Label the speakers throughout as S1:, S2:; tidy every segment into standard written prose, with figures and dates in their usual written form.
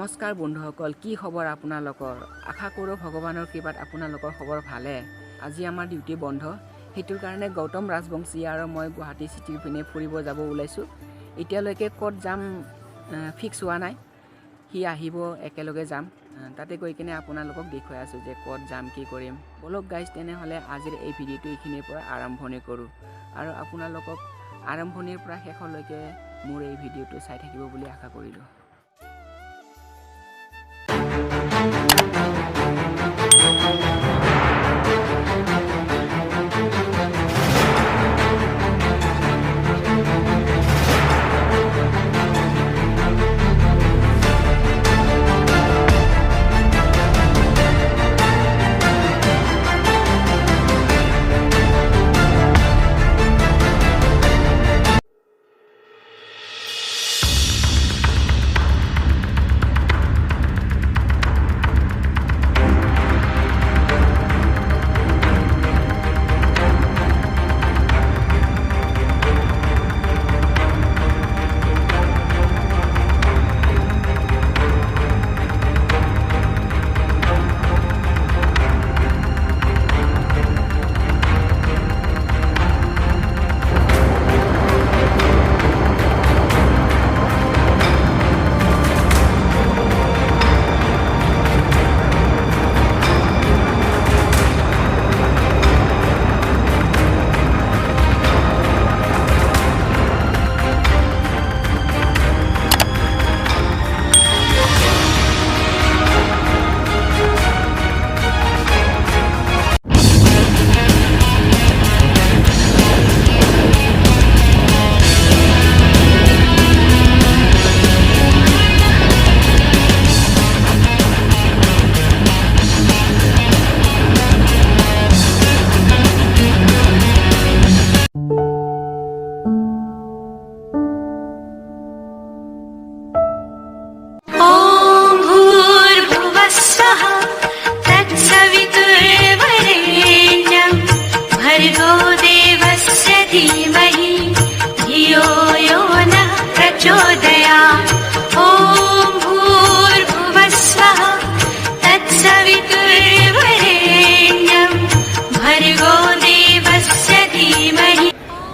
S1: নমস্কাৰ বন্ধুসকল, কি খবৰ আপোনালোকৰ? আশা কৰোঁ ভগৱানৰ কৃপাত আপোনালোকৰ খবৰ ভালে। আজি আমাৰ ডিউটি বন্ধ, সেইটোৰ কাৰণে গৌতম ৰাজবংশী আৰু মই গুৱাহাটী চিটিৰ পিনে ফুৰিব যাব ওলাইছোঁ। এতিয়ালৈকে ক'ত যাম ফিক্স হোৱা নাই, সি আহিব একেলগে যাম। তাতে গৈ কিনে আপোনালোকক দেখুৱাই আছোঁ যে ক'ত যাম, কি কৰিম। বলক গাইজ, তেনেহ'লে আজিৰ এই ভিডিঅ'টো এইখিনিৰ পৰা আৰম্ভণি কৰোঁ আৰু আপোনালোকক আৰম্ভণিৰ পৰা শেষলৈকে মোৰ এই ভিডিঅ'টো চাই থাকিব বুলি আশা কৰিলোঁ।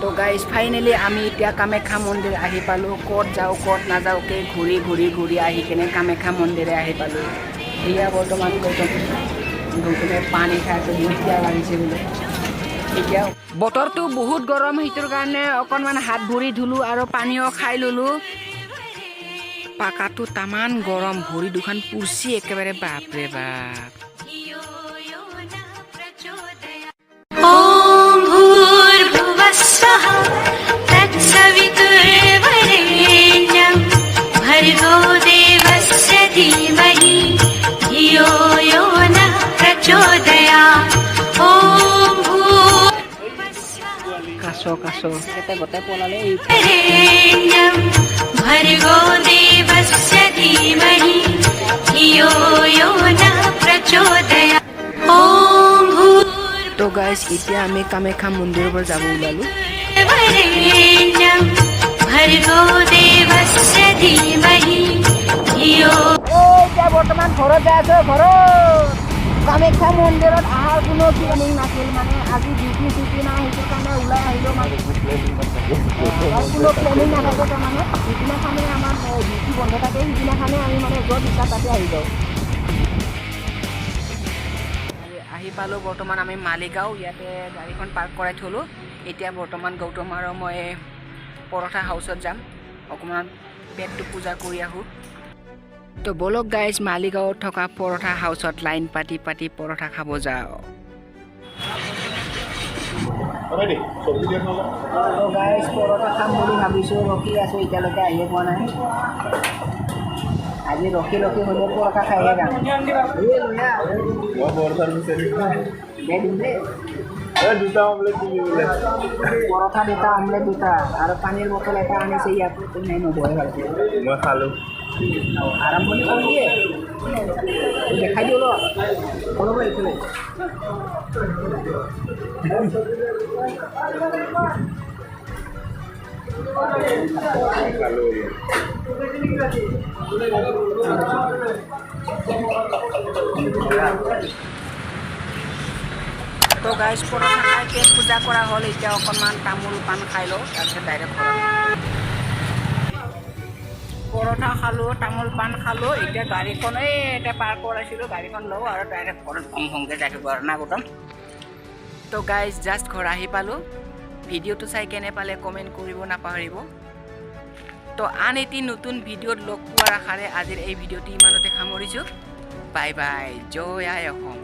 S1: তো গাইজ, ফাইনেলি আমি এতিয়া কামাখ্যা মন্দিৰ আহি পালোঁ। ক'ত যাওঁ ক'ত নাযাওঁকৈ ঘূৰি আহি কিনে কামাখ্যা মন্দিৰে আহি পালোঁ। এয়া বৰ্তমান গৌতমে পানী খাইছোঁ, বহুত পিয়াহ লাগিছে বোলে। এতিয়া বতৰটো বহুত গৰম, সেইটোৰ কাৰণে অকণমান হাত ভৰি ধুলোঁ আৰু পানীও খাই ল'লোঁ। পাকাটো তামান গৰম, ভৰি দুখন পুৰচি একেবাৰে, বাপৰে বাপ। কাছ কেইটা গোটেই পলালে। তো গাইজ, এতিয়া আমি কামাখ্যা মন্দিৰৰ পৰা যাব ওলালোঁ। এতিয়া বৰ্তমান ঘৰত যাই আছোঁ। ঘৰত কামাখ্যা মন্দিৰত অহাৰ কোনো প্লেনিং নাছিল, মানে আজি ডিউটি নাই, সেইটো কাৰণে ওলাই আহিলোঁ। মানে কোনো প্লেনিং নাথাকে, তাৰমানে যিদিনাখনে আমাৰ ডিউটি বন্ধ থাকে সিদিনাখনে আমি মানে য'ত ইচ্ছা তাতে আহি যাওঁ। আহি পালোঁ বৰ্তমান আমি মালিগাঁও, ইয়াতে গাড়ীখন পাৰ্ক কৰাই থ'লোঁ। এতিয়া বৰ্তমান গৌতম আৰু মই পৰঠা হাউচত যাম, অকণমান পেটটো পূজা কৰি আহোঁ। তো বলক গাইজ, মালিগাঁৱত থকা পৰঠা হাউচত লাইন পাতি পৰঠা খাব যাওঁ। গাইজ, পৰঠা খাম বুলি ভাবিছোঁ, ৰখি আছোঁ, এতিয়ালৈকে আহিব পোৱা নাই। আজি ৰখি হ'লেও পৰঠা খাইহে যাম। পৰঠা দুটা, অমলেট দুটা আৰু পানীৰ বটল এটা আনিছে। ইয়াত নাই, নবহে ভালকৈ। মই খালোঁ। আৰম্ভণি কৰি দিয়ে, দেখাই দিওঁ অলপ এইফালে। তো গাইজ পৰঠা খাই পূজা কৰা হ'ল এতিয়া অকণমান তামোল পাণ খাই লওঁ তাৰপিছত ডাইৰেক্ট ঘৰত পৰঠা খালোঁ তামোল পাণ খালোঁ এতিয়া গাড়ীখন এতিয়া পাৰ কৰাইছিলোঁ গাড়ীখন লওঁ আৰু ডাইৰেক্ট ঘৰত ভংকে ৰাখিব আৰু না গৌতম তো গাইজ জাষ্ট ঘৰ আহি পালোঁ ভিডিঅ'টো চাই কেনে পালে কমেণ্ট কৰিব নাপাহৰিব তো আন এটি নতুন ভিডিঅ'ত লগ পোৱাৰ আশাৰে আজিৰ এই ভিডিঅ'টি ইমানতে সামৰিছোঁ বাই বাই জয় আই অসম